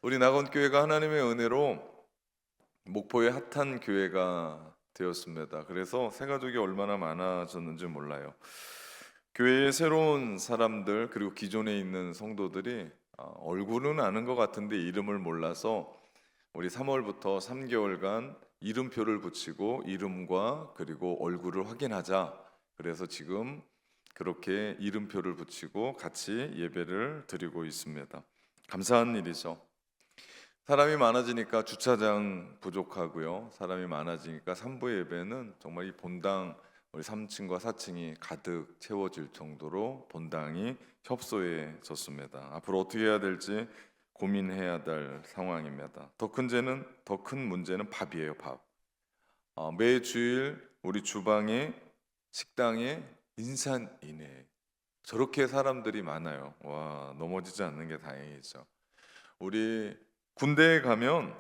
우리 낙원교회가 하나님의 은혜로 목포의 핫한 교회가 되었습니다. 그래서 새가족이 얼마나 많아졌는지 몰라요. 교회에 새로운 사람들 그리고 기존에 있는 성도들이 얼굴은 아는 것 같은데 이름을 몰라서 우리 3월부터 3개월간 이름표를 붙이고 이름과 그리고 얼굴을 확인하자. 그래서 지금 그렇게 이름표를 붙이고 같이 예배를 드리고 있습니다. 감사한 일이죠. 사람이 많아지니까 주차장 부족하고요. 사람이 많아지니까 산부 예배는 정말 이 본당 우리 3층과 4층이 가득 채워질 정도로 본당이 협소해졌습니다. 앞으로 어떻게 해야 될지 고민해야 될 상황입니다. 더 큰 문제는 밥이에요. 밥. 매 주일 우리 주방에 식당에 인산인해 저렇게 사람들이 많아요. 와, 넘어지지 않는 게 다행이죠. 우리 군대에 가면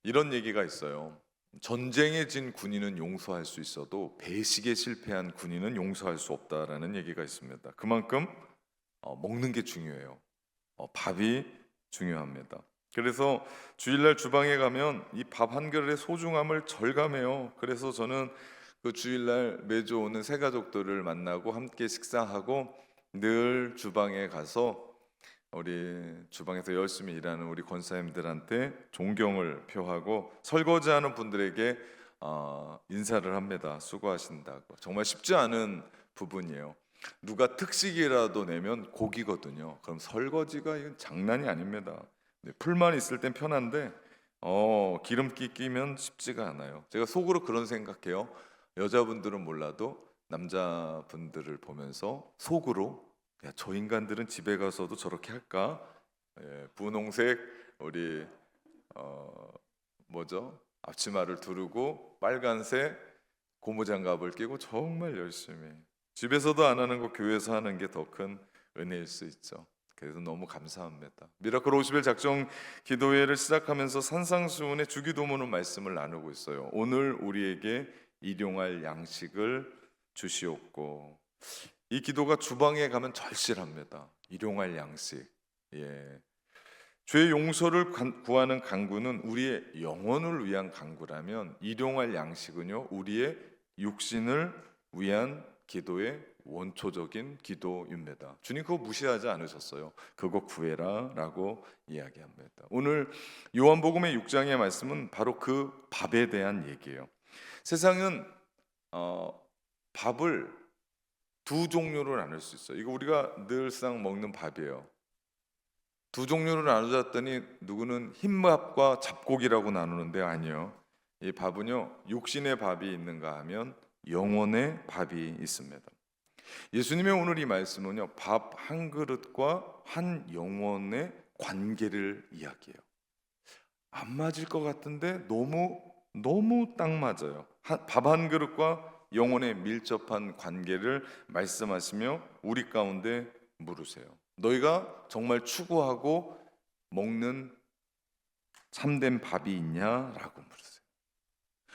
이런 얘기가 있어요. 전쟁에 진 군인은 용서할 수 있어도 배식에 실패한 군인은 용서할 수 없다라는 얘기가 있습니다. 그만큼 먹는 게 중요해요. 밥이 중요합니다. 그래서 주일날 주방에 가면 이 밥 한 그릇의 소중함을 절감해요. 그래서 저는 그 주일날 매주 오는 새 가족들을 만나고 함께 식사하고 늘 주방에 가서 우리 주방에서 열심히 일하는 우리 권사님들한테 존경을 표하고 설거지하는 분들에게 인사를 합니다. 수고하신다고. 정말 쉽지 않은 부분이에요. 누가 특식이라도 내면 고기거든요. 그럼 설거지가 이건 장난이 아닙니다. 풀만 있을 땐 편한데 기름기 끼면 쉽지가 않아요. 제가 속으로 그런 생각해요. 여자분들은 몰라도 남자분들을 보면서 속으로 야, 저 인간들은 집에 가서도 저렇게 할까? 분홍색 우리 뭐죠? 앞치마를 두르고 빨간색 고무장갑을 끼고 정말 열심히 집에서도 안 하는 거 교회에서 하는 게 더 큰 은혜일 수 있죠. 그래서 너무 감사합니다. 미라클 50일 작정 기도회를 시작하면서 산상수훈의 주기도문의 말씀을 나누고 있어요. 오늘 우리에게 일용할 양식을 주시옵고, 이 기도가 주방에 가면 절실합니다. 일용할 양식. 죄 용서를 구하는 간구는 우리의 영혼을 위한 간구라면 일용할 양식은요 우리의 육신을 위한 기도의 원초적인 기도입니다. 주님 그거 무시하지 않으셨어요. 그거 구해라 라고 이야기합니다. 오늘 요한복음의 6장의 말씀은 바로 그 밥에 대한 얘기예요. 세상은 밥을 두 종류로 나눌 수 있어요. 이거 우리가 늘상 먹는 밥이에요. 두 종류로 나누었더니 누구는 흰밥과 잡곡이라고 나누는데 아니요. 이 밥은요 육신의 밥이 있는가 하면 영혼의 밥이 있습니다. 예수님의 오늘 이 말씀은요 밥 한 그릇과 한 영혼의 관계를 이야기해요. 안 맞을 것 같은데 너무 딱 맞아요. 밥 한 그릇과 영혼의 밀접한 관계를 말씀하시며 우리 가운데 물으세요. 너희가 정말 추구하고 먹는 참된 밥이 있냐라고 물으세요.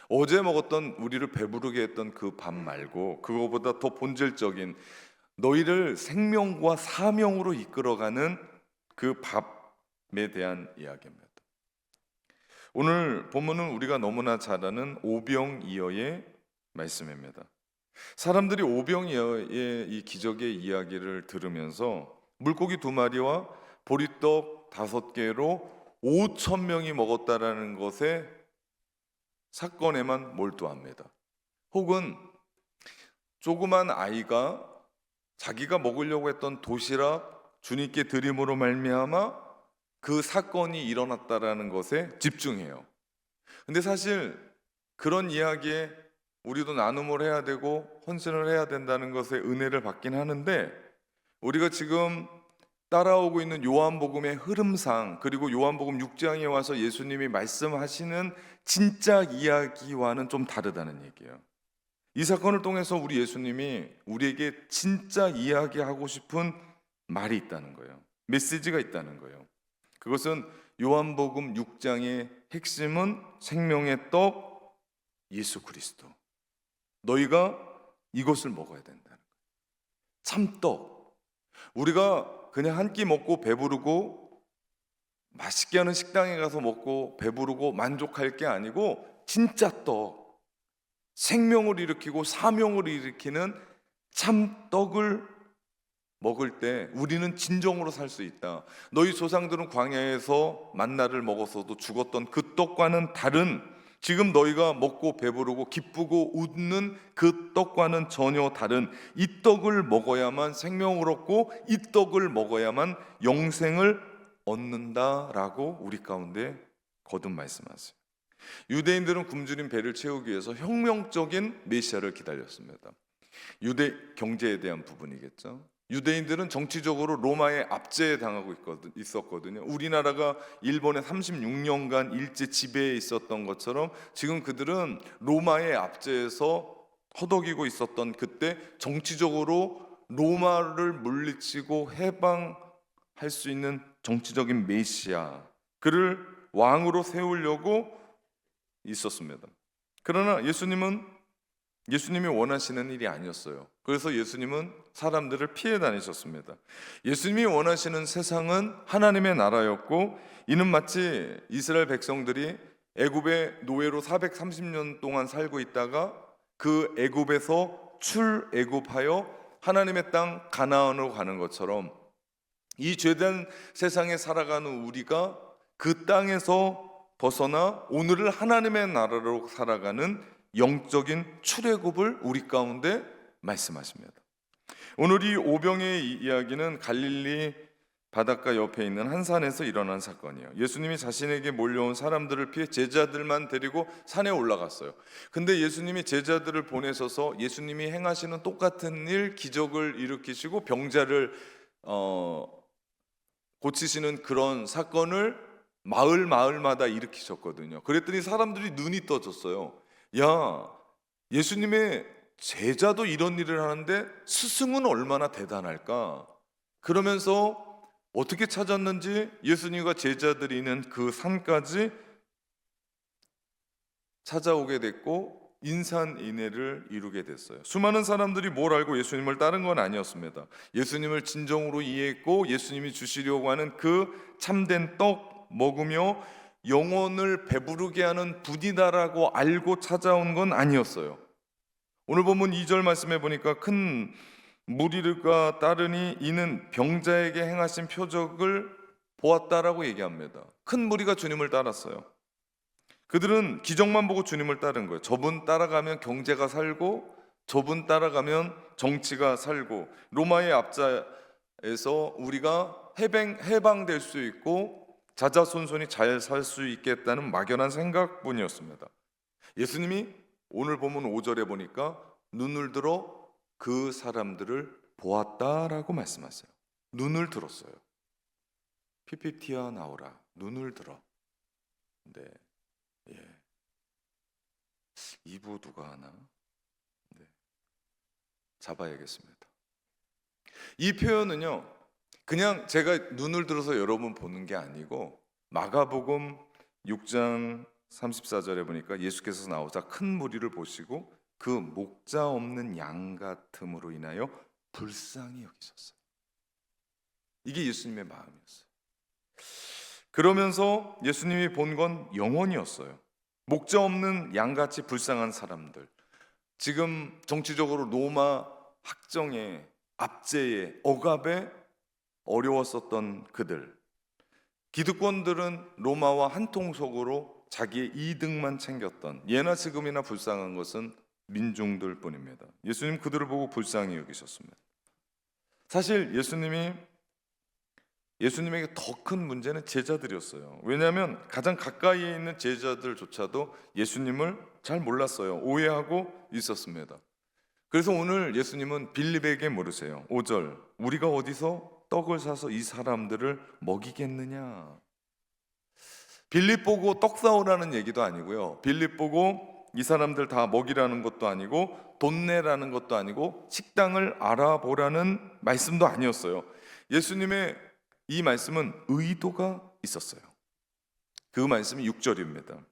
어제 먹었던 우리를 배부르게 했던 그 밥 말고 그거보다 더 본질적인 너희를 생명과 사명으로 이끌어가는 그 밥에 대한 이야기입니다. 오늘 본문은 우리가 너무나 잘 아는 오병이어의 말씀입니다. 사람들이 오병이어의 이 기적의 이야기를 들으면서 물고기 2마리와 보리떡 5개로 5,000명이 먹었다라는 것에 사건에만 몰두합니다. 혹은 조그만 아이가 자기가 먹으려고 했던 도시락 주님께 드림으로 말미암아 그 사건이 일어났다라는 것에 집중해요. 근데 사실 그런 이야기에 우리도 나눔을 해야 되고 헌신을 해야 된다는 것에 은혜를 받긴 하는데 우리가 지금 따라오고 있는 요한복음의 흐름상 그리고 요한복음 6장에 와서 예수님이 말씀하시는 진짜 이야기와는 좀 다르다는 얘기예요. 이 사건을 통해서 우리 예수님이 우리에게 진짜 이야기하고 싶은 말이 있다는 거예요. 메시지가 있다는 거예요. 그것은 요한복음 6장의 핵심은 생명의 떡 예수 그리스도. 너희가 이것을 먹어야 된다는 거예요. 참떡. 우리가 그냥 한 끼 먹고 배부르고 맛있게 하는 식당에 가서 먹고 배부르고 만족할 게 아니고 진짜 떡, 생명을 일으키고 사명을 일으키는 참 떡을 먹을 때 우리는 진정으로 살 수 있다. 너희 조상들은 광야에서 만나를 먹었어도 죽었던 그 떡과는 다른, 지금 너희가 먹고 배부르고 기쁘고 웃는 그 떡과는 전혀 다른 이 떡을 먹어야만 생명을 얻고 이 떡을 먹어야만 영생을 얻는다라고 우리 가운데 거듭 말씀하세요. 유대인들은 굶주린 배를 채우기 위해서 혁명적인 메시아를 기다렸습니다. 유대 경제에 대한 부분이겠죠. 유대인들은 정치적으로 로마의 압제에 당하고 있었거든요. 우리나라가 일본의 36년간 일제 지배에 있었던 것처럼 지금 그들은 로마의 압제에서 허덕이고 있었던 그때 정치적으로 로마를 물리치고 해방할 수 있는 정치적인 메시아, 그를 왕으로 세우려고 있었습니다. 그러나 예수님이 원하시는 일이 아니었어요. 그래서 예수님은 사람들을 피해 다니셨습니다. 예수님이 원하시는 세상은 하나님의 나라였고, 이는 마치 이스라엘 백성들이 애굽의 노예로 430년 동안 살고 있다가 그 애굽에서 출애굽하여 하나님의 땅 가나안으로 가는 것처럼, 이 죄된 세상에 살아가는 우리가 그 땅에서 벗어나 오늘을 하나님의 나라로 살아가는 영적인 출애굽을 우리 가운데 말씀하십니다. 오늘 이 오병의 이야기는 갈릴리 바닷가 옆에 있는 한 산에서 일어난 사건이에요. 예수님이 자신에게 몰려온 사람들을 피해 제자들만 데리고 산에 올라갔어요. 근데 예수님이 제자들을 보내셔서 예수님이 행하시는 똑같은 일, 기적을 일으키시고 병자를 고치시는 그런 사건을 마을마다 일으키셨거든요. 그랬더니 사람들이 눈이 떠졌어요. 야, 예수님의 제자도 이런 일을 하는데 스승은 얼마나 대단할까? 그러면서 어떻게 찾았는지 예수님과 제자들이 있는 그 산까지 찾아오게 됐고 인산인해를 이루게 됐어요. 수많은 사람들이 뭘 알고 예수님을 따른 건 아니었습니다. 예수님을 진정으로 이해했고 예수님이 주시려고 하는 그 참된 떡 먹으며 영혼을 배부르게 하는 분이다라고 알고 찾아온 건 아니었어요. 오늘 본문 2절 말씀해 보니까 큰 무리가 따르니 이는 병자에게 행하신 표적을 보았다라고 얘기합니다. 큰 무리가 주님을 따랐어요. 그들은 기적만 보고 주님을 따른 거예요. 저분 따라가면 경제가 살고, 저분 따라가면 정치가 살고, 로마의 압제에서 우리가 해방될 수 있고 자자손손이 잘 살 수 있겠다는 막연한 생각뿐이었습니다. 예수님이 오늘 보면 5절에 보니까 눈을 들어 그 사람들을 보았다라고 말씀하세요. 눈을 들었어요. PPT야 나오라. 눈을 들어. 네, 예. 2부 누가 하나? 네, 잡아야겠습니다. 이 표현은요, 그냥 제가 눈을 들어서 여러분 보는 게 아니고 마가복음 6장 34절에 보니까 예수께서 나오자 큰 무리를 보시고 그 목자 없는 양 같음으로 인하여 불쌍히 여기셨어요. 이게 예수님의 마음이었어요. 그러면서 예수님이 본 건 영혼이었어요. 목자 없는 양같이 불쌍한 사람들, 지금 정치적으로 로마 학정에, 압제에, 억압에 어려웠었던 그들, 기득권들은 로마와 한통속으로 자기의 이득만 챙겼던, 예나 지금이나 불쌍한 것은 민중들 뿐입니다. 예수님 그들을 보고 불쌍히 여기셨습니다. 사실 예수님에게 더 큰 문제는 제자들이었어요. 왜냐하면 가장 가까이에 있는 제자들조차도 예수님을 잘 몰랐어요. 오해하고 있었습니다. 그래서 오늘 예수님은 빌립에게 물으세요. 5절, 우리가 어디서 떡을 사서 이 사람들을 먹이겠느냐? 빌립 보고 떡 사오라는 얘기도 아니고요, 빌립 보고 이 사람들 다 먹이라는 것도 아니고 돈 내라는 것도 아니고 식당을 알아보라는 말씀도 아니었어요. 예수님의 이 말씀은 의도가 있었어요. 그 말씀이 6절입니다.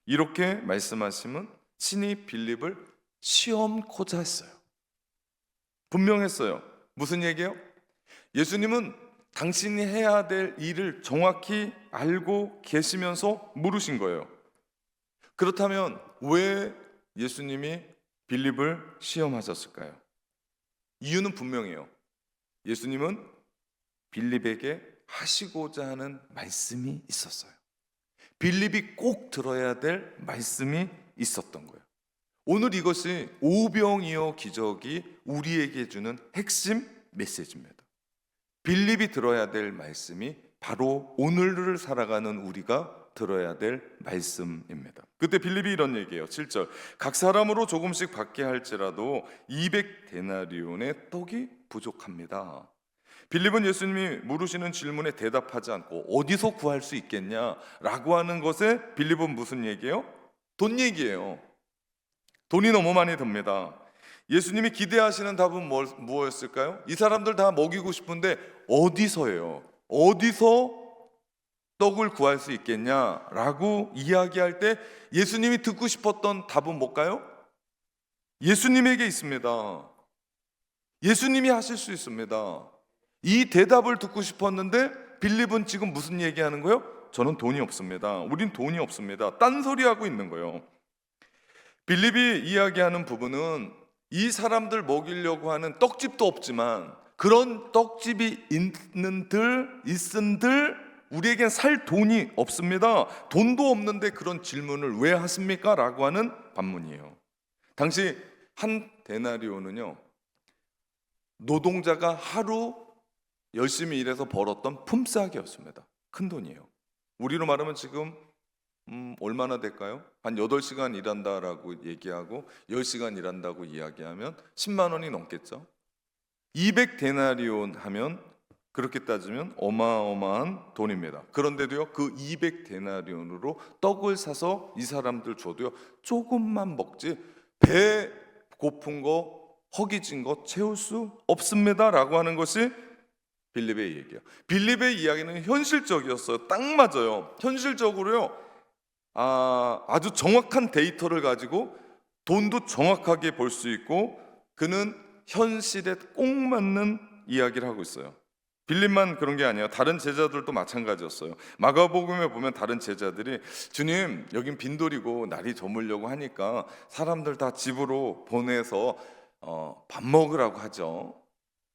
이렇게 말씀하시면 친히 빌립을 시험코자 했어요. 분명했어요. 무슨 얘기예요? 예수님은 당신이 해야 될 일을 정확히 알고 계시면서 물으신 거예요. 그렇다면 왜 예수님이 빌립을 시험하셨을까요? 이유는 분명해요. 예수님은 빌립에게 하시고자 하는 말씀이 있었어요. 빌립이 꼭 들어야 될 말씀이 있었던 거예요. 오늘 이것이 오병이어 기적이 우리에게 주는 핵심 메시지입니다. 빌립이 들어야 될 말씀이 바로 오늘을 살아가는 우리가 들어야 될 말씀입니다. 그때 빌립이 이런 얘기해요. 7절. 각 사람으로 조금씩 받게 할지라도 200데나리온의 떡이 부족합니다. 빌립은 예수님이 물으시는 질문에 대답하지 않고 어디서 구할 수 있겠냐라고 하는 것에 빌립은 무슨 얘기예요? 돈 얘기예요. 돈이 너무 많이 듭니다. 예수님이 기대하시는 답은 무엇일까요? 이 사람들 다 먹이고 싶은데 어디서예요? 어디서 떡을 구할 수 있겠냐라고 이야기할 때 예수님이 듣고 싶었던 답은 뭘까요? 예수님에게 있습니다. 예수님이 하실 수 있습니다. 이 대답을 듣고 싶었는데 빌립은 지금 무슨 얘기하는 거예요? 저는 돈이 없습니다. 우린 돈이 없습니다. 딴소리하고 있는 거예요. 빌립이 이야기하는 부분은 이 사람들 먹이려고 하는 떡집도 없지만 그런 떡집이 있은들 우리에겐 살 돈이 없습니다. 돈도 없는데 그런 질문을 왜 하십니까? 라고 하는 반문이에요. 당시 한 데나리온은요, 노동자가 하루 열심히 일해서 벌었던 품삯이었습니다. 큰 돈이에요. 우리로 말하면 지금 얼마나 될까요? 한 8시간 일한다라고 얘기하고 10시간 일한다고 이야기하면 10만 원이 넘겠죠. 200데나리온 하면 그렇게 따지면 어마어마한 돈입니다. 그런데도요, 그 200데나리온으로 떡을 사서 이 사람들 줘도요, 조금만 먹지 배 고픈 거, 허기진 거 채울 수 없습니다 라고 하는 것이 빌립의 얘기예요. 빌립의 이야기는 현실적이었어요. 딱 맞아요. 현실적으로요, 아주 정확한 데이터를 가지고 돈도 정확하게 벌 수 있고 그는 현실에 꼭 맞는 이야기를 하고 있어요. 빌립만 그런 게 아니에요. 다른 제자들도 마찬가지였어요. 마가복음에 보면 다른 제자들이 주님, 여긴 빈돌이고 날이 저물려고 하니까 사람들 다 집으로 보내서 밥 먹으라고 하죠.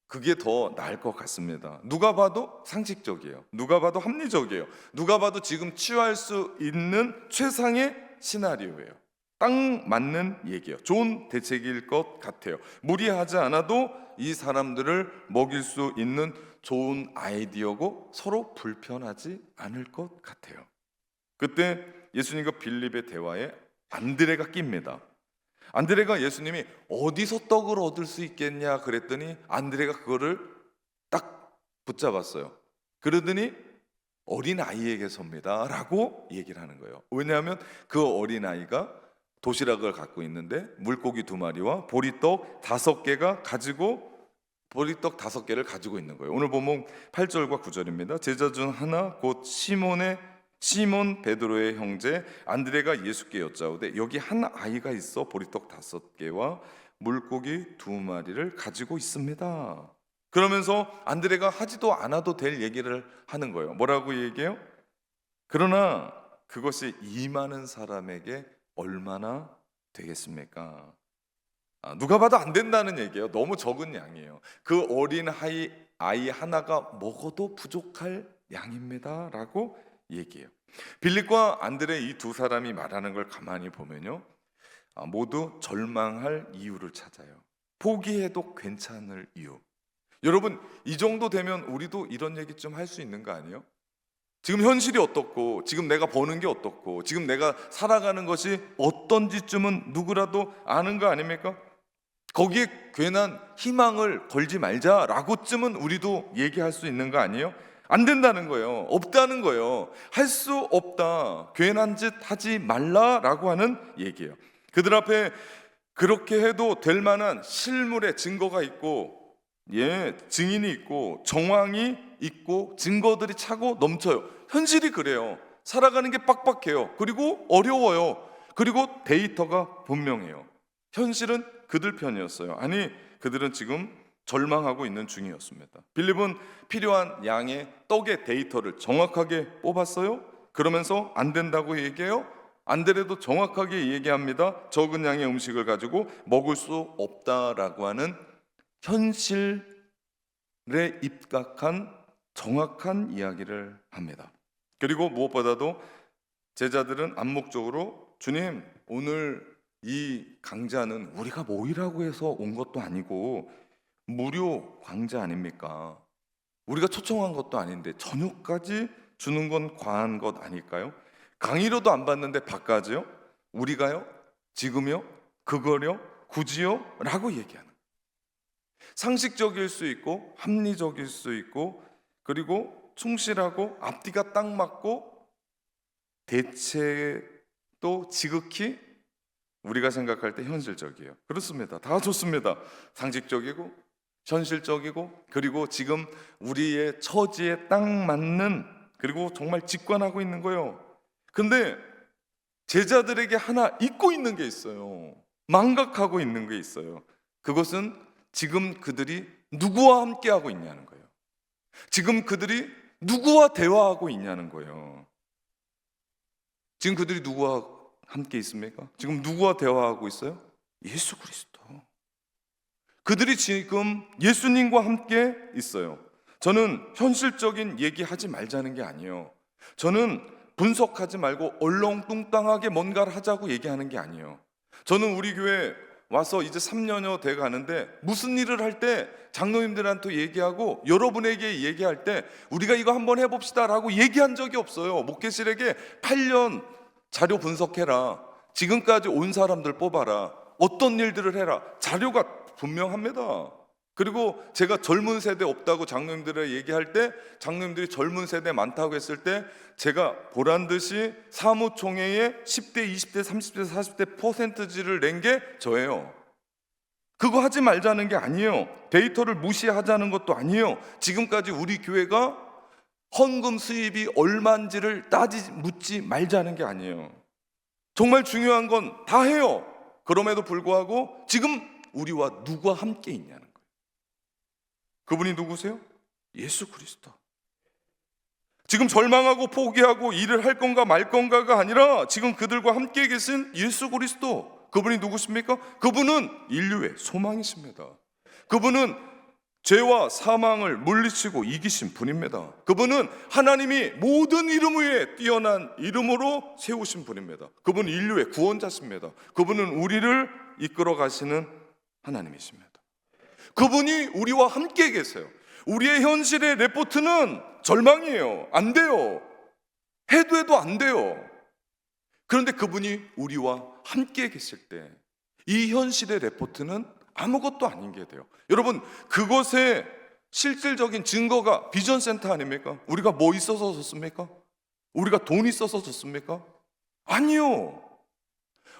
그게 더 나을 것 같습니다. 누가 봐도 상식적이에요. 누가 봐도 합리적이에요. 누가 봐도 지금 취할 수 있는 최상의 시나리오예요. 딱 맞는 얘기예요. 좋은 대책일 것 같아요. 무리하지 않아도 이 사람들을 먹일 수 있는 좋은 아이디어고 서로 불편하지 않을 것 같아요. 그때 예수님과 빌립의 대화에 안드레가 낍니다. 안드레가 예수님이 어디서 떡을 얻을 수 있겠냐 그랬더니 안드레가 그거를 딱 붙잡았어요. 그러더니 어린아이에게서입니다 라고 얘기를 하는 거예요. 왜냐하면 그 어린아이가 도시락을 갖고 있는데 물고기 2마리와 보리떡 5개를 가지고 있는 거예요. 오늘 본문 8절과 9절입니다. 제자 중 하나 곧 시몬 베드로의 형제 안드레가 예수께 여짜오되 여기 한 아이가 있어 보리떡 5개와 물고기 2마리를 가지고 있습니다. 그러면서 안드레가 하지도 않아도 될 얘기를 하는 거예요. 뭐라고 얘기해요? 그러나 그것이 이 많은 사람에게 얼마나 되겠습니까? 누가 봐도 안 된다는 얘기예요. 너무 적은 양이에요. 그 어린 아이 하나가 먹어도 부족할 양입니다 라고 얘기해요. 빌립과 안드레 이 두 사람이 말하는 걸 가만히 보면요, 모두 절망할 이유를 찾아요. 포기해도 괜찮을 이유. 여러분, 이 정도 되면 우리도 이런 얘기 좀 할 수 있는 거 아니에요? 지금 현실이 어떻고 지금 내가 버는 게 어떻고 지금 내가 살아가는 것이 어떤지쯤은 누구라도 아는 거 아닙니까? 거기에 괜한 희망을 걸지 말자라고쯤은 우리도 얘기할 수 있는 거 아니에요? 안 된다는 거예요. 없다는 거예요. 할 수 없다. 괜한 짓 하지 말라라고 하는 얘기예요. 그들 앞에 그렇게 해도 될 만한 실물의 증거가 있고, 증인이 있고 정황이 있고 증거들이 차고 넘쳐요. 현실이 그래요. 살아가는 게 빡빡해요. 그리고 어려워요. 그리고 데이터가 분명해요. 현실은 그들 편이었어요. 아니, 그들은 지금 절망하고 있는 중이었습니다. 빌립은 필요한 양의 떡의 데이터를 정확하게 뽑았어요. 그러면서 안 된다고 얘기해요. 안 되래도 정확하게 얘기합니다. 적은 양의 음식을 가지고 먹을 수 없다라고 하는 현실에 입각한 정확한 이야기를 합니다. 그리고 무엇보다도 제자들은 암묵적으로 주님, 오늘 이 강좌는 우리가 모이라고 해서 온 것도 아니고 무료 강좌 아닙니까? 우리가 초청한 것도 아닌데 저녁까지 주는 건 과한 것 아닐까요? 강의료도 안 받는데 밥까지요? 우리가요? 지금요? 그거요? 굳이요? 라고 얘기하는, 상식적일 수 있고 합리적일 수 있고 그리고 충실하고 앞뒤가 딱 맞고 대체도 지극히 우리가 생각할 때 현실적이에요. 그렇습니다. 다 좋습니다. 상식적이고 현실적이고 그리고 지금 우리의 처지에 딱 맞는, 그리고 정말 직관하고 있는 거예요. 근데 제자들에게 하나 잊고 있는 게 있어요. 망각하고 있는 게 있어요. 그것은 지금 그들이 누구와 함께 하고 있냐는 거예요. 지금 그들이 누구와 대화하고 있냐는 거예요. 지금 그들이 누구와 함께 있습니까? 지금 누구와 대화하고 있어요? 예수 그리스도. 그들이 지금 예수님과 함께 있어요. 저는 현실적인 얘기하지 말자는 게 아니에요. 저는 분석하지 말고 얼렁뚱땅하게 뭔가를 하자고 얘기하는 게 아니에요. 저는 우리 교회 와서 이제 3년여 돼 가는데 무슨 일을 할 때 장로님들한테 얘기하고 여러분에게 얘기할 때 우리가 이거 한번 해봅시다 라고 얘기한 적이 없어요. 목회실에게 8년 자료 분석해라, 지금까지 온 사람들 뽑아라, 어떤 일들을 해라, 자료가 분명합니다. 그리고 제가 젊은 세대 없다고 장로님들에 얘기할 때 장로님들이 젊은 세대 많다고 했을 때 제가 보란듯이 사무총회에 10대, 20대, 30대, 40대 퍼센트지를 낸 게 저예요. 그거 하지 말자는 게 아니에요. 데이터를 무시하자는 것도 아니에요. 지금까지 우리 교회가 헌금 수입이 얼마인지를 묻지 말자는 게 아니에요. 정말 중요한 건 다 해요. 그럼에도 불구하고 지금 우리와 누가 함께 있냐는 거예요. 그분이 누구세요? 예수 그리스도. 지금 절망하고 포기하고 일을 할 건가 말 건가가 아니라 지금 그들과 함께 계신 예수 그리스도. 그분이 누구십니까? 그분은 인류의 소망이십니다. 그분은 죄와 사망을 물리치고 이기신 분입니다. 그분은 하나님이 모든 이름 위에 뛰어난 이름으로 세우신 분입니다. 그분은 인류의 구원자십니다. 그분은 우리를 이끌어 가시는 하나님이십니다. 그분이 우리와 함께 계세요. 우리의 현실의 레포트는 절망이에요. 안 돼요. 해도 안 돼요. 그런데 그분이 우리와 함께 계실 때 이 현실의 레포트는 아무것도 아닌 게 돼요. 여러분, 그것의 실질적인 증거가 비전센터 아닙니까? 우리가 뭐 있어서 졌습니까? 우리가 돈 있어서 졌습니까? 아니요.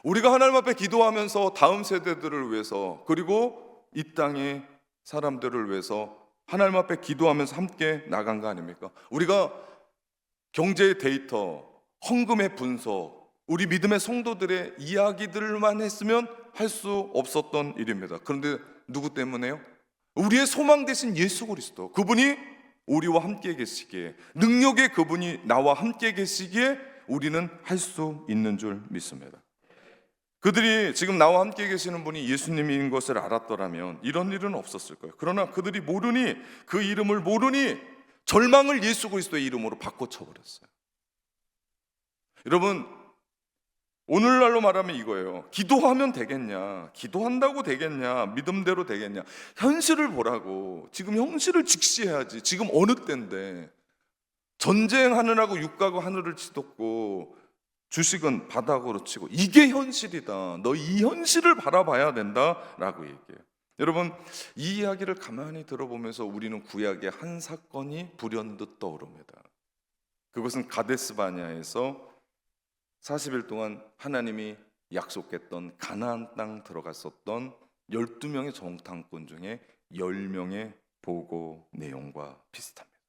우리가 하나님 앞에 기도하면서 다음 세대들을 위해서 그리고 이 땅의 사람들을 위해서 하나님 앞에 기도하면서 함께 나간 거 아닙니까? 우리가 경제의 데이터, 헌금의 분석, 우리 믿음의 성도들의 이야기들만 했으면 할 수 없었던 일입니다. 그런데 누구 때문에요? 우리의 소망 되신 예수 그리스도. 그분이 우리와 함께 계시기에, 능력의 그분이 나와 함께 계시기에 우리는 할 수 있는 줄 믿습니다. 그들이 지금 나와 함께 계시는 분이 예수님인 것을 알았더라면 이런 일은 없었을 거예요. 그러나 그들이 모르니, 그 이름을 모르니 절망을 예수 그리스도의 이름으로 바꿔쳐버렸어요. 여러분, 오늘날로 말하면 이거예요. 기도하면 되겠냐? 기도한다고 되겠냐? 믿음대로 되겠냐? 현실을 보라고. 지금 현실을 직시해야지. 지금 어느 때인데 전쟁하느라고 육가고 하늘을 치닫고 주식은 바닥으로 치고, 이게 현실이다. 너 이 현실을 바라봐야 된다라고 얘기해요. 여러분, 이 이야기를 가만히 들어보면서 우리는 구약의 한 사건이 불현듯 떠오릅니다. 그것은 가데스 바냐에서 40일 동안 하나님이 약속했던 가나안 땅 들어갔었던 12명의 정탐꾼 중에 10명의 보고 내용과 비슷합니다.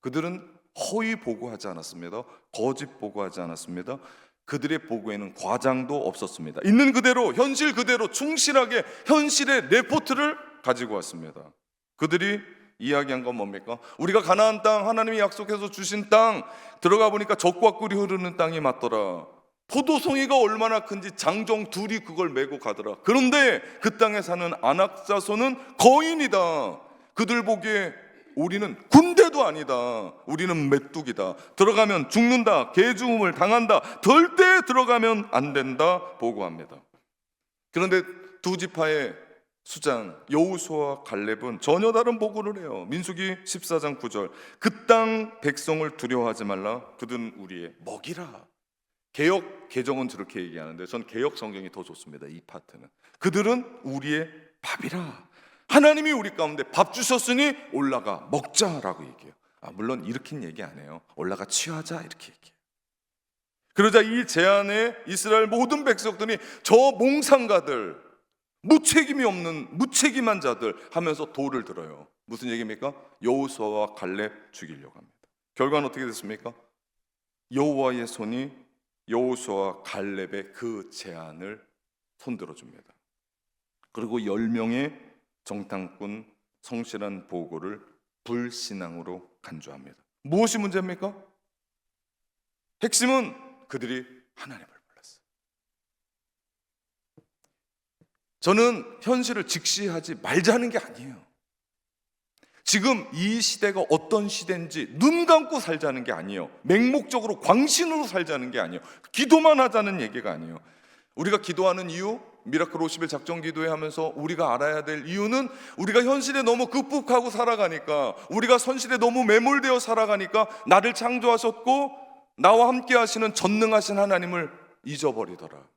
그들은 허위 보고하지 않았습니다. 거짓 보고하지 않았습니다. 그들의 보고에는 과장도 없었습니다. 있는 그대로, 현실 그대로 충실하게 현실의 레포트를 가지고 왔습니다. 그들이 이야기한 건 뭡니까? 우리가 가나안 땅, 하나님이 약속해서 주신 땅 들어가 보니까 젖과 꿀이 흐르는 땅이 맞더라. 포도송이가 얼마나 큰지 장정 둘이 그걸 메고 가더라. 그런데 그 땅에 사는 아낙 자손은 거인이다. 그들 보기에 우리는 군대도 아니다. 우리는 메뚜기다. 들어가면 죽는다. 개죽음을 당한다. 절대 들어가면 안 된다. 보고합니다. 그런데 두 지파의 수장 여호수아와 갈렙은 전혀 다른 보고를 해요. 민수기 14장 9절. 그 땅 백성을 두려워하지 말라. 그들은 우리의 먹이라. 개역 개정은 저렇게 얘기하는데 전 개역 성경이 더 좋습니다. 이 파트는. 그들은 우리의 밥이라. 하나님이 우리 가운데 밥 주셨으니 올라가 먹자라고 얘기해요. 물론 이렇게 얘기 안 해요. 올라가 취하자 이렇게 얘기해요. 그러자 이 제안에 이스라엘 모든 백성들이 저 몽상가들, 무책임이 없는 무책임한 자들 하면서 돌을 들어요. 무슨 얘기입니까? 여호수아와 갈렙 죽이려고 합니다. 결과는 어떻게 됐습니까? 여호와의 손이 여호수아와 갈렙의 그 제안을 손들어 줍니다. 그리고 10명의 정탐꾼 성실한 보고를 불신앙으로 간주합니다. 무엇이 문제입니까? 핵심은 그들이 하나님을 몰랐어요. 저는 현실을 직시하지 말자는 게 아니에요. 지금 이 시대가 어떤 시대인지 눈 감고 살자는 게 아니에요. 맹목적으로 광신으로 살자는 게 아니에요. 기도만 하자는 얘기가 아니에요. 우리가 기도하는 이유, 미라클 50일 작정 기도회 하면서 우리가 알아야 될 이유는 우리가 현실에 너무 급급하고 살아가니까, 우리가 현실에 너무 매몰되어 살아가니까 나를 창조하셨고 나와 함께 하시는 전능하신 하나님을 잊어버리더라.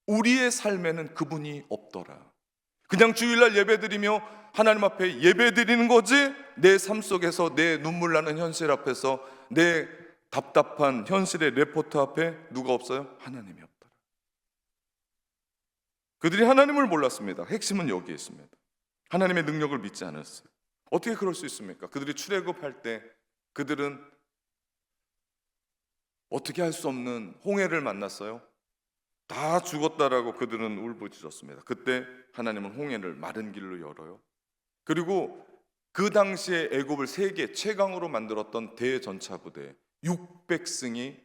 우리의 삶에는 그분이 없더라. 그냥 주일날 예배드리며 하나님 앞에 예배드리는 거지, 내 삶 속에서 내 눈물 나는 현실 앞에서 내 답답한 현실의 레포트 앞에 누가 없어요? 하나님이 없더라. 그들이 하나님을 몰랐습니다. 핵심은 여기에 있습니다. 하나님의 능력을 믿지 않았어요. 어떻게 그럴 수 있습니까? 그들이 출애굽할 때 그들은 어떻게 할 수 없는 홍해를 만났어요. 다 죽었다라고 그들은 울부짖었습니다. 그때 하나님은 홍해를 마른 길로 열어요. 그리고 그 당시에 애굽을 세계 최강으로 만들었던 대전차 부대 600승이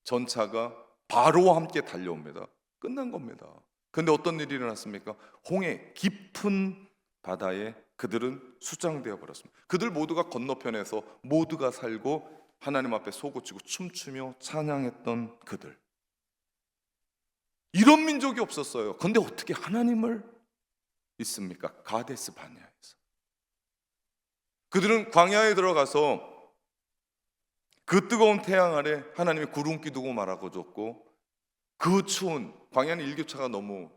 전차가 바로와 함께 달려옵니다. 끝난 겁니다. 그런데 어떤 일이 일어났습니까? 홍해 깊은 바다에 그들은 수장되어 버렸습니다. 그들 모두가 건너편에서 모두가 살고 하나님 앞에 속옷치고 춤추며 찬양했던 그들, 이런 민족이 없었어요. 그런데 어떻게 하나님을 믿습니까? 가데스 바네아에서. 그들은 광야에 들어가서 그 뜨거운 태양 아래 하나님의 구름기 두고 말하고 줬고, 그 추운, 광야는 일교차가 너무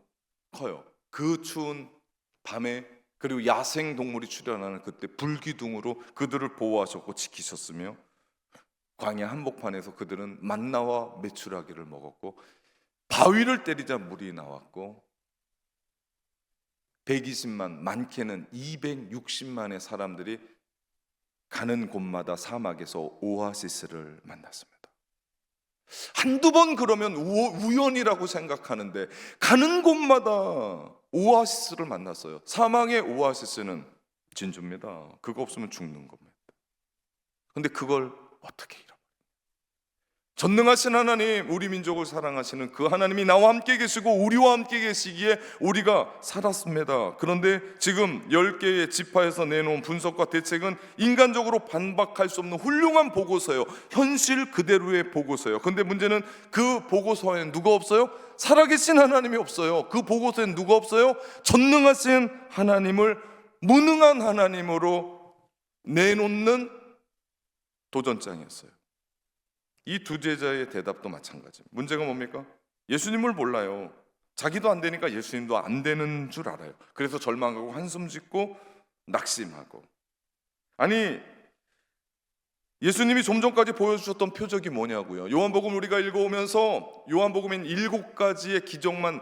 커요. 그 추운 밤에, 그리고 야생 동물이 출현하는 그때 불기둥으로 그들을 보호하셨고 지키셨으며, 광야 한복판에서 그들은 만나와 메추라기를 먹었고, 바위를 때리자 물이 나왔고, 120만, 많게는 260만의 사람들이 가는 곳마다 사막에서 오아시스를 만났습니다. 한두 번 그러면 우연이라고 생각하는데 가는 곳마다 오아시스를 만났어요. 사막의 오아시스는 진주입니다. 그거 없으면 죽는 겁니다. 그런데 그걸 어떻게 잃어버려요? 전능하신 하나님, 우리 민족을 사랑하시는 그 하나님이 나와 함께 계시고 우리와 함께 계시기에 우리가 살았습니다. 그런데 지금 10개의 지파에서 내놓은 분석과 대책은 인간적으로 반박할 수 없는 훌륭한 보고서예요. 현실 그대로의 보고서예요. 그런데 문제는 그 보고서에는 누가 없어요? 살아계신 하나님이 없어요. 그 보고서에는 누가 없어요? 전능하신 하나님을 무능한 하나님으로 내놓는 도전장이었어요. 이 두 제자의 대답도 마찬가지입니다. 문제가 뭡니까? 예수님을 몰라요. 자기도 안 되니까 예수님도 안 되는 줄 알아요. 그래서 절망하고 한숨 짓고 낙심하고. 아니, 예수님이 좀 전까지 보여주셨던 표적이 뭐냐고요. 요한복음 우리가 읽어오면서 요한복음엔 7가지의 기적만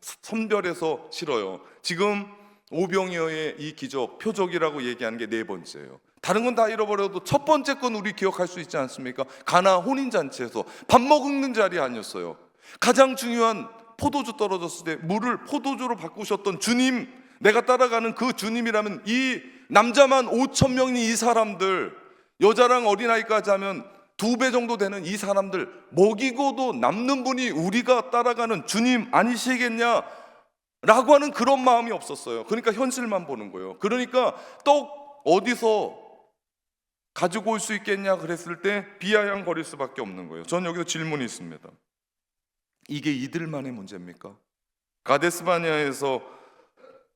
선별해서 실어요. 지금 오병이어의 이 기적, 표적이라고 얘기하는 게 4번째예요. 다른 건 다 잃어버려도 첫 번째 건 우리 기억할 수 있지 않습니까? 가나 혼인잔치에서 밥 먹는 자리 아니었어요. 가장 중요한 포도주 떨어졌을 때 물을 포도주로 바꾸셨던 주님, 내가 따라가는 그 주님이라면 이 남자만 5천 명이 이 사람들, 여자랑 어린아이까지 하면 2배 정도 되는 이 사람들 먹이고도 남는 분이 우리가 따라가는 주님 아니시겠냐 라고 하는 그런 마음이 없었어요. 그러니까 현실만 보는 거예요. 그러니까 떡 어디서 가지고 올 수 있겠냐 그랬을 때 비아냥거릴 수밖에 없는 거예요. 전 여기서 질문이 있습니다. 이게 이들만의 문제입니까? 가데스바니아에서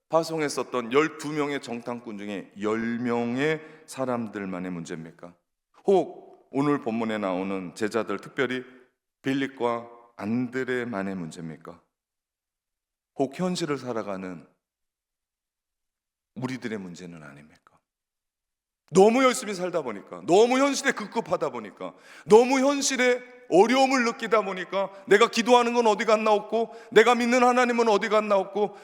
파송했었던 12명의 정탐꾼 중에 10명의 사람들만의 문제입니까? 혹 오늘 본문에 나오는 제자들, 특별히 빌립과 안드레만의 문제입니까? 혹 현실을 살아가는 우리들의 문제는 아닙니까? 너무 열심히 살다 보니까, 너무 현실에 급급하다 보니까, 너무 현실에 어려움을 느끼다 보니까 내가 기도하는 건 어디 갔나 없고, 내가 믿는 하나님은 어디 갔나 없고,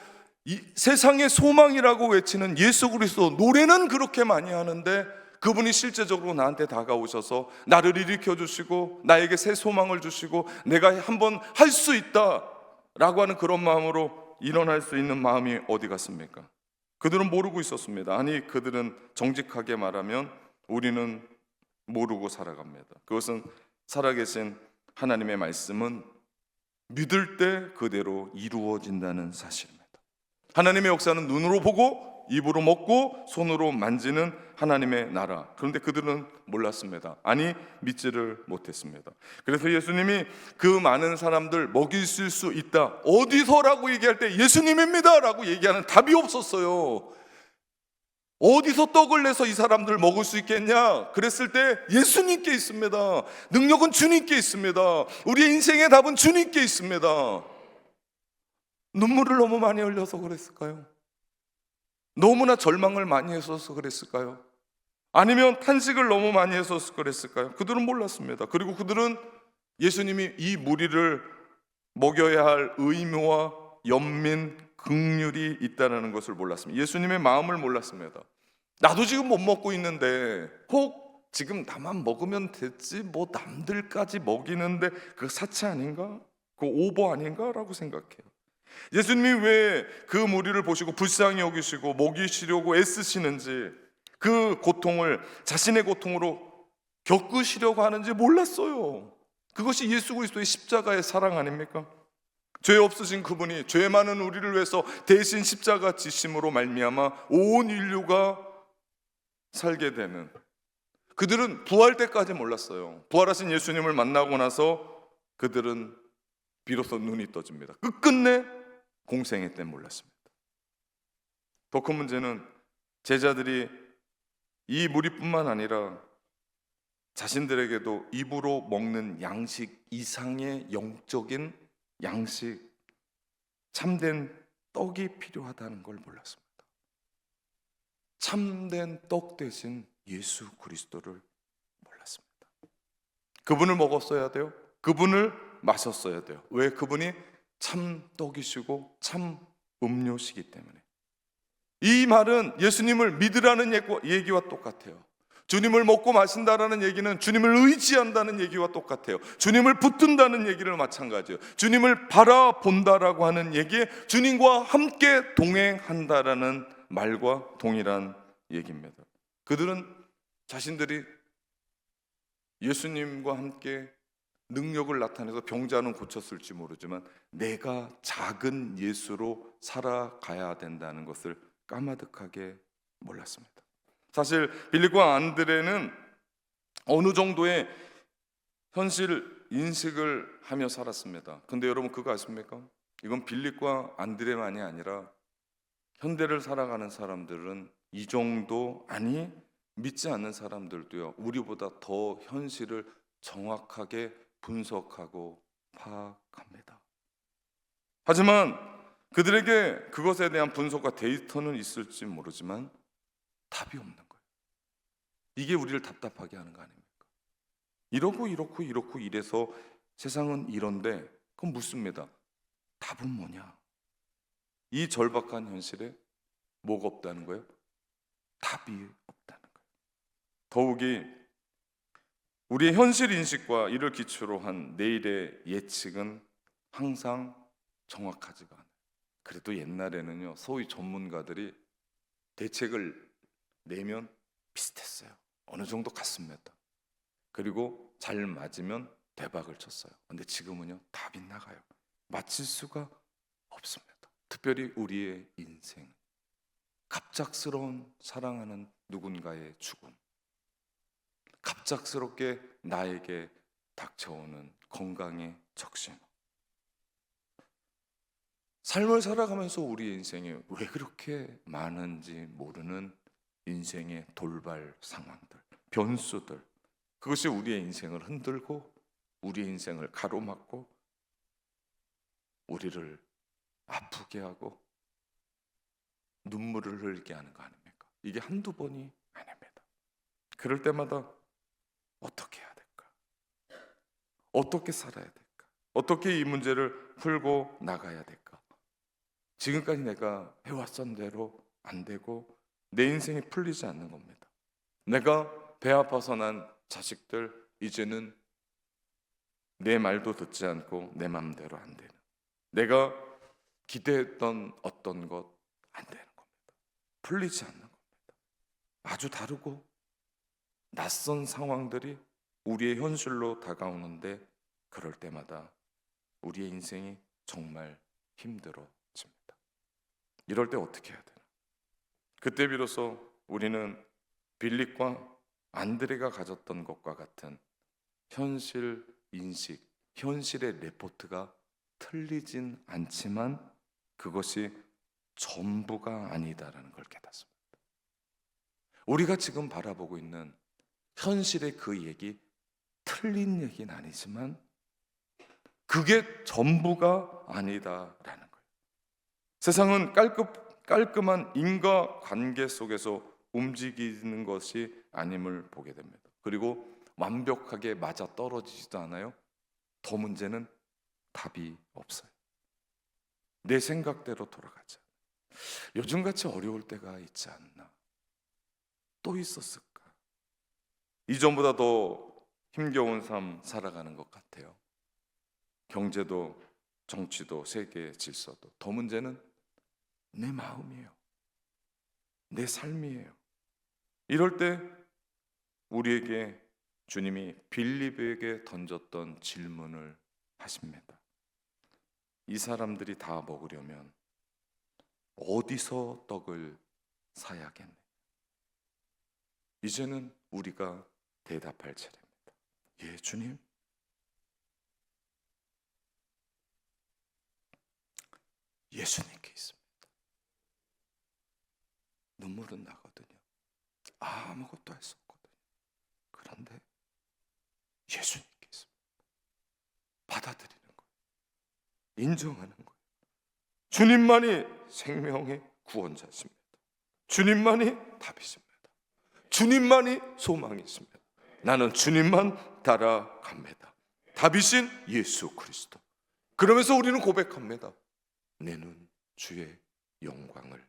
이 세상의 소망이라고 외치는 예수 그리스도 노래는 그렇게 많이 하는데 그분이 실제적으로 나한테 다가오셔서 나를 일으켜 주시고 나에게 새 소망을 주시고 내가 한번 할 수 있다 라고 하는 그런 마음으로 일어날 수 있는 마음이 어디 갔습니까? 그들은 모르고 있었습니다. 아니, 그들은 정직하게 말하면 우리는 모르고 살아갑니다. 그것은 살아계신 하나님의 말씀은 믿을 때 그대로 이루어진다는 사실입니다. 하나님의 역사는 눈으로 보고 입으로 먹고 손으로 만지는 하나님의 나라. 그런데 그들은 몰랐습니다. 아니, 믿지를 못했습니다. 그래서 예수님이 그 많은 사람들 먹이실 수 있다, 어디서라고 얘기할 때 예수님입니다 라고 얘기하는 답이 없었어요. 어디서 떡을 내서 이 사람들 먹을 수 있겠냐 그랬을 때 예수님께 있습니다. 능력은 주님께 있습니다. 우리의 인생의 답은 주님께 있습니다. 눈물을 너무 많이 흘려서 그랬을까요? 너무나 절망을 많이 했어서 그랬을까요? 아니면 탄식을 너무 많이 해서 그랬을까요? 그들은 몰랐습니다. 그리고 그들은 예수님이 이 무리를 먹여야 할 의무와 연민, 긍휼이 있다는 것을 몰랐습니다. 예수님의 마음을 몰랐습니다. 나도 지금 못 먹고 있는데 혹 지금 나만 먹으면 됐지 뭐 남들까지 먹이는데 그 사치 아닌가? 그 오버 아닌가? 라고 생각해요. 예수님이 왜 그 무리를 보시고 불쌍히 여기시고 먹이시려고 애쓰시는지, 그 고통을 자신의 고통으로 겪으시려고 하는지 몰랐어요. 그것이 예수 그리스도의 십자가의 사랑 아닙니까? 죄 없으신 그분이 죄 많은 우리를 위해서 대신 십자가 지심으로 말미암아 온 인류가 살게 되는, 그들은 부활 때까지 몰랐어요. 부활하신 예수님을 만나고 나서 그들은 비로소 눈이 떠집니다. 끝끝내 공생애 때 몰랐습니다. 더 큰 문제는 제자들이 이 무리뿐만 아니라 자신들에게도 입으로 먹는 양식 이상의 영적인 양식, 참된 떡이 필요하다는 걸 몰랐습니다. 참된 떡 대신 예수 그리스도를 몰랐습니다. 그분을 먹었어야 돼요. 그분을 마셨어야 돼요. 왜? 그분이 참 떡이시고 참 음료시기 때문에. 이 말은 예수님을 믿으라는 얘기와 똑같아요. 주님을 먹고 마신다라는 얘기는 주님을 의지한다는 얘기와 똑같아요. 주님을 붙든다는 얘기를 마찬가지예요. 주님을 바라본다라고 하는 얘기에 주님과 함께 동행한다라는 말과 동일한 얘기입니다. 그들은 자신들이 예수님과 함께 능력을 나타내서 병자는 고쳤을지 모르지만 내가 작은 예수로 살아가야 된다는 것을 까마득하게 몰랐습니다. 사실 빌립과 안드레는 어느 정도의 현실 인식을 하며 살았습니다. 근데 여러분 그거 아십니까? 이건 빌립과 안드레만이 아니라 현대를 살아가는 사람들은 이 정도, 아니 믿지 않는 사람들도요, 우리보다 더 현실을 정확하게 분석하고 파악합니다. 하지만 그들에게 그것에 대한 분석과 데이터는 있을지 모르지만 답이 없는 거예요. 이게 우리를 답답하게 하는 거 아닙니까? 이렇고 이래서 세상은 이런데, 그럼 묻습니다. 답은 뭐냐? 이 절박한 현실에 뭐가 없다는 거예요? 답이 없다는 거예요. 더욱이 우리의 현실 인식과 이를 기초로 한 내일의 예측은 항상 정확하지가 않아요. 그래도 옛날에는요, 소위 전문가들이 대책을 내면 비슷했어요. 어느 정도 같습니다. 그리고 잘 맞으면 대박을 쳤어요. 근데 지금은요, 다 빗나가요. 맞힐 수가 없습니다. 특별히 우리의 인생, 갑작스러운 사랑하는 누군가의 죽음, 갑작스럽게 나에게 닥쳐오는 건강의 적신, 삶을 살아가면서 우리 인생에 왜 그렇게 많은지 모르는 인생의 돌발 상황들, 변수들, 그것이 우리의 인생을 흔들고 우리의 인생을 가로막고 우리를 아프게 하고 눈물을 흘리게 하는 거 아닙니까? 이게 한두 번이 아닙니다. 그럴 때마다 어떻게 해야 될까? 어떻게 살아야 될까? 어떻게 이 문제를 풀고 나가야 될까? 지금까지 내가 해왔던 대로 안 되고 내 인생이 풀리지 않는 겁니다. 내가 배 아파서 난 자식들 이제는 내 말도 듣지 않고 내 마음대로 안 되는, 내가 기대했던 어떤 것 안 되는 겁니다. 풀리지 않는 겁니다. 아주 다르고 낯선 상황들이 우리의 현실로 다가오는데 그럴 때마다 우리의 인생이 정말 힘들어집니다. 이럴 때 어떻게 해야 되나? 그때 비로소 우리는 빌립과 안드레가 가졌던 것과 같은 현실 인식, 현실의 레포트가 틀리진 않지만 그것이 전부가 아니다라는 걸 깨닫습니다. 우리가 지금 바라보고 있는 현실의 그 얘기, 틀린 얘기는 아니지만 그게 전부가 아니다라는 거예요. 세상은 깔끔한 인과관계 속에서 움직이는 것이 아님을 보게 됩니다. 그리고 완벽하게 맞아 떨어지지도 않아요. 더 문제는 답이 없어요. 내 생각대로 돌아가자. 요즘같이 어려울 때가 있지 않나? 또 있었을까? 이전보다 더 힘겨운 삶 살아가는 것 같아요. 경제도 정치도 세계 질서도. 더 문제는 내 마음이에요. 내 삶이에요. 이럴 때 우리에게 주님이 빌립에게 던졌던 질문을 하십니다. 이 사람들이 다 먹으려면 어디서 떡을 사야겠네? 이제는 우리가 대답할 차례입니다. 예, 주님. 예수님께 있습니다. 눈물은 나거든요. 아무것도 할 수 없거든요. 그런데 예수님께 있습니다. 받아들이는 거예요. 인정하는 거예요. 주님만이 생명의 구원자십니다. 주님만이 답이십니다. 주님만이 소망이십니다. 나는 주님만 따라갑니다. 답이신 예수 그리스도. 그러면서 우리는 고백합니다. 내는 주의 영광을